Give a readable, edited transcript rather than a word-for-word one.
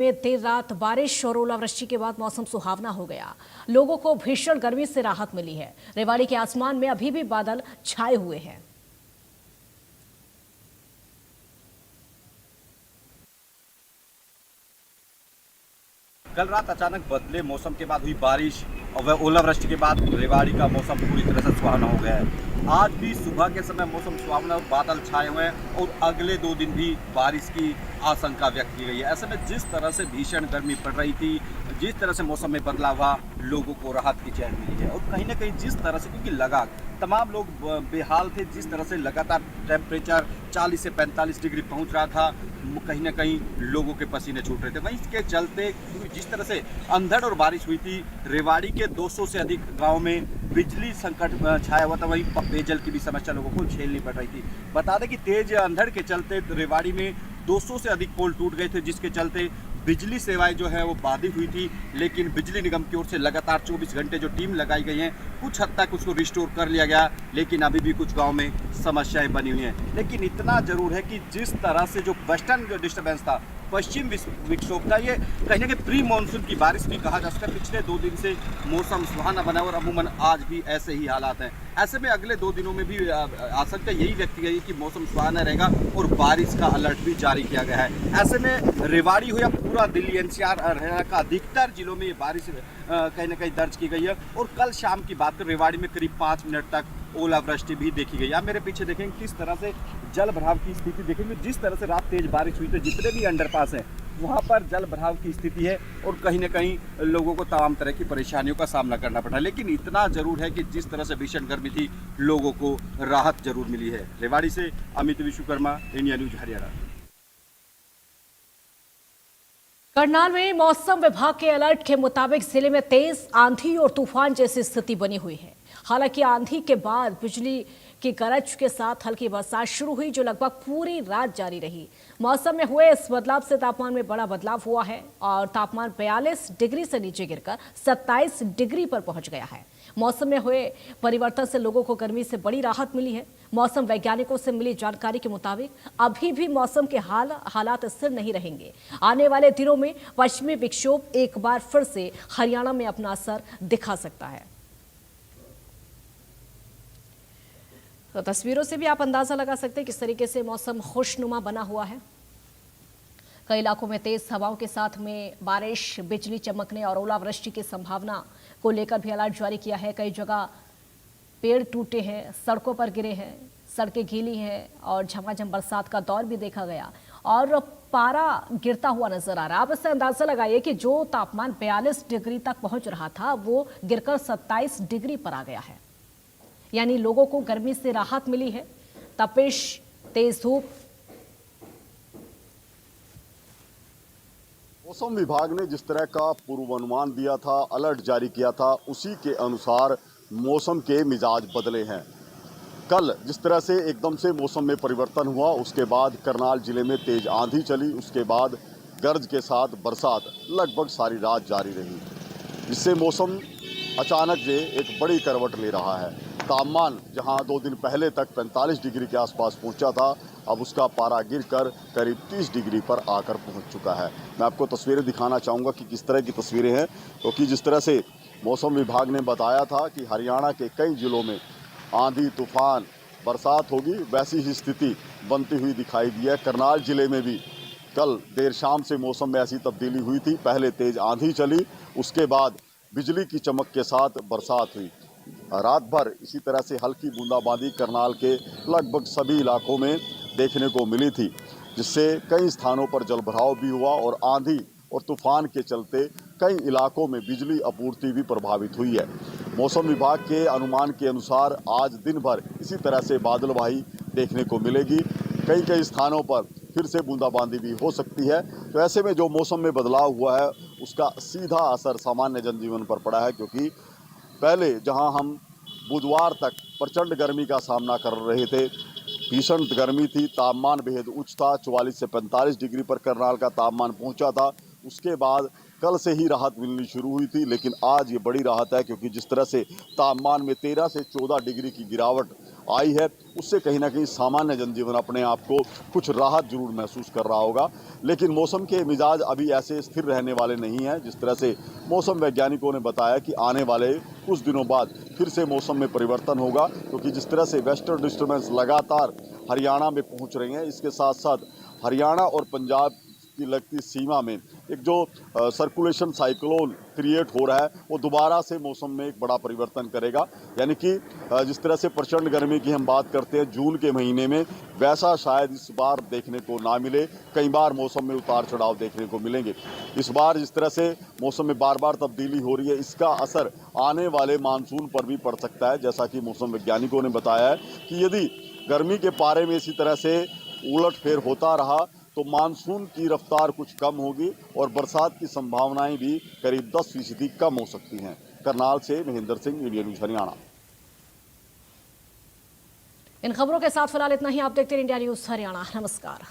में देर रात बारिश और ओलावृष्टि के बाद मौसम सुहावना हो गया। लोगों को भीषण गर्मी से राहत मिली है। रेवाड़ी के आसमान में अभी भी बादल छाए हुए हैं। कल रात अचानक बदले मौसम के बाद हुई बारिश और वह ओलावृष्टि के बाद रेवाड़ी का मौसम पूरी तरह से सुहावना हो गया है। आज भी सुबह के समय मौसम सुहावना और बादल छाए हुए हैं और अगले 2 दिन भी बारिश की आशंका व्यक्त की गई है। ऐसे में जिस तरह से भीषण गर्मी पड़ रही थी, जिस तरह से मौसम में बदलाव हुआ, लोगों को राहत की चैन मिली है। और कहीं ना कहीं जिस तरह से, क्योंकि लगा तमाम लोग बेहाल थे, जिस तरह से लगातार टेम्परेचर 40 से 45 डिग्री पहुंच रहा था, कहीं ना कहीं लोगों के पसीने छूट रहे थे। वहीं इसके चलते जिस तरह से अंधड़ और बारिश हुई थी, रेवाड़ी के 200 से अधिक गांव में बिजली संकट छाया हुआ था। वहीं पेयजल की भी समस्या लोगों को झेलनी पड़ रही थी। बता दें कि तेज अंधड़ के चलते रेवाड़ी में 200 से अधिक पोल टूट गए थे, जिसके चलते बिजली सेवाएं जो है वो बाधित हुई थी। लेकिन बिजली निगम की ओर से लगातार 24 घंटे जो टीम लगाई गई हैं, कुछ हद तक उसको रिस्टोर कर लिया गया, लेकिन अभी भी कुछ गांव में समस्याएं बनी हुई हैं। लेकिन इतना जरूर है कि जिस तरह से जो वेस्टर्न जो डिस्टर्बेंस था, पश्चिम विक्षोभ था, ये कहीं ना कहीं प्री मानसून की बारिश भी कहा जा सकता है। पिछले 2 दिन से मौसम सुहाना बना और अमूमन आज भी ऐसे ही हालात हैं। ऐसे में अगले 2 दिनों में भी आशंका यही व्यक्त की गई है कि मौसम सुहाना रहेगा और बारिश का अलर्ट भी जारी किया गया है। ऐसे में रेवाड़ी हो या पूरा दिल्ली एनसीआर हरियाणा का अधिकतर जिलों में ये बारिश कहीं ना कहीं दर्ज की गई है। और कल शाम की बात करें, रेवाड़ी में करीब 5 मिनट तक ओलावृष्टि भी देखी गई। आप मेरे पीछे देखेंगे किस तरह से जल भराव की स्थिति देखेंगे। जिस तरह से रात तेज बारिश हुई, तो जितने भी अंडरपास हैं वहाँ पर जल भराव की स्थिति है और कहीं ना कहीं लोगों को तमाम तरह की परेशानियों का सामना करना पड़ा। लेकिन इतना जरूर है कि जिस तरह से भीषण गर्मी थी, लोगों को राहत जरूर मिली है। रेवाड़ी से अमित विश्वकर्मा, इंडिया न्यूज हरियाणा। करनाल में मौसम विभाग के अलर्ट के मुताबिक जिले में तेज आंधी और तूफान जैसी स्थिति बनी हुई है। हालांकि आंधी के बाद बिजली की गरज के साथ हल्की बरसात शुरू हुई, जो लगभग पूरी रात जारी रही। मौसम में हुए इस बदलाव से तापमान में बड़ा बदलाव हुआ है और तापमान 42 डिग्री से नीचे गिरकर 27 डिग्री पर पहुंच गया है। मौसम में हुए परिवर्तन से लोगों को गर्मी से बड़ी राहत मिली है। मौसम वैज्ञानिकों से मिली जानकारी के मुताबिक अभी भी मौसम के हालात स्थिर नहीं रहेंगे। आने वाले दिनों में पश्चिमी विक्षोभ एक बार फिर से हरियाणा में अपना असर दिखा सकता है। तो तस्वीरों से भी आप अंदाजा लगा सकते हैं किस तरीके से मौसम खुशनुमा बना हुआ है। कई इलाकों में तेज हवाओं के साथ में बारिश, बिजली चमकने और ओलावृष्टि की संभावना को लेकर भी अलर्ट जारी किया है। कई जगह पेड़ टूटे हैं, सड़कों पर गिरे हैं, सड़कें गीली हैं और झमाझम बरसात का दौर भी देखा गया और पारा गिरता हुआ नजर आ रहा है। आप इससे अंदाजा लगाइए कि जो तापमान 42 डिग्री तक पहुंच रहा था, वो गिरकर 27 डिग्री पर आ गया है। यानी लोगों को गर्मी से राहत मिली है। तपिश, तेज धूप। मौसम विभाग ने जिस तरह का पूर्वानुमान दिया था, अलर्ट जारी किया था, उसी के अनुसार मौसम के मिजाज बदले हैं। कल जिस तरह से एकदम से मौसम में परिवर्तन हुआ, उसके बाद करनाल जिले में तेज आंधी चली, उसके बाद गरज के साथ बरसात लगभग सारी रात जारी रही, जिससे मौसम अचानक से एक बड़ी करवट ले रहा है। तापमान जहां 2 दिन पहले तक 45 डिग्री के आसपास पहुंचा था, अब उसका पारा गिरकर करीब 30 डिग्री पर आकर पहुंच चुका है। मैं आपको तस्वीरें दिखाना चाहूँगा कि किस तरह की तस्वीरें हैं, क्योंकि जिस तरह से मौसम विभाग ने बताया था कि हरियाणा के कई जिलों में आंधी, तूफान, बरसात होगी, वैसी ही स्थिति बनती हुई दिखाई दी है। करनाल जिले में भी कल देर शाम से मौसम में ऐसी तब्दीली हुई थी। पहले तेज आंधी चली, उसके बाद बिजली की चमक के साथ बरसात हुई। रात भर इसी तरह से हल्की बूंदाबांदी करनाल के लगभग सभी इलाकों में देखने को मिली थी, जिससे कई स्थानों पर जलभराव भी हुआ और आंधी और तूफान के चलते कई इलाकों में बिजली आपूर्ति भी प्रभावित हुई है। मौसम विभाग के अनुमान के अनुसार आज दिन भर इसी तरह से बादलवाही देखने को मिलेगी। कई स्थानों पर फिर से बूंदाबांदी भी हो सकती है। तो ऐसे में जो मौसम में बदलाव हुआ है, उसका सीधा असर सामान्य जनजीवन पर पड़ा है, क्योंकि पहले जहां हम बुधवार तक प्रचंड गर्मी का सामना कर रहे थे, भीषण गर्मी थी, तापमान बेहद उच्च था, 44 से 45 डिग्री पर करनाल का तापमान पहुंचा था, उसके बाद कल से ही राहत मिलनी शुरू हुई थी, लेकिन आज ये बड़ी राहत है क्योंकि जिस तरह से तापमान में 13 से 14 डिग्री की गिरावट आई है, उससे कहीं ना कहीं सामान्य जनजीवन अपने आप को कुछ राहत जरूर महसूस कर रहा होगा। लेकिन मौसम के मिजाज अभी ऐसे स्थिर रहने वाले नहीं हैं। जिस तरह से मौसम वैज्ञानिकों ने बताया कि आने वाले कुछ दिनों बाद फिर से मौसम में परिवर्तन होगा, क्योंकि जिस तरह से वेस्टर्न डिस्टर्बेंस लगातार हरियाणा में पहुंच रही हैं, इसके साथ साथ हरियाणा और पंजाब की लगती सीमा में एक जो सर्कुलेशन साइक्लोन क्रिएट हो रहा है, वो दोबारा से मौसम में एक बड़ा परिवर्तन करेगा। यानी कि जिस तरह से प्रचंड गर्मी की हम बात करते हैं जून के महीने में, वैसा शायद इस बार देखने को ना मिले। कई बार मौसम में उतार चढ़ाव देखने को मिलेंगे। इस बार जिस तरह से मौसम में बार बार तब्दीली हो रही है, इसका असर आने वाले मानसून पर भी पड़ सकता है। जैसा कि मौसम वैज्ञानिकों ने बताया है कि यदि गर्मी के पारे में इसी तरह से उलटफेर होता रहा तो मानसून की रफ्तार कुछ कम होगी और बरसात की संभावनाएं भी करीब 10% कम हो सकती हैं। करनाल से महेंद्र सिंह, इंडिया न्यूज हरियाणा। इन खबरों के साथ फिलहाल इतना ही। आप देखते हैं इंडिया न्यूज हरियाणा। नमस्कार।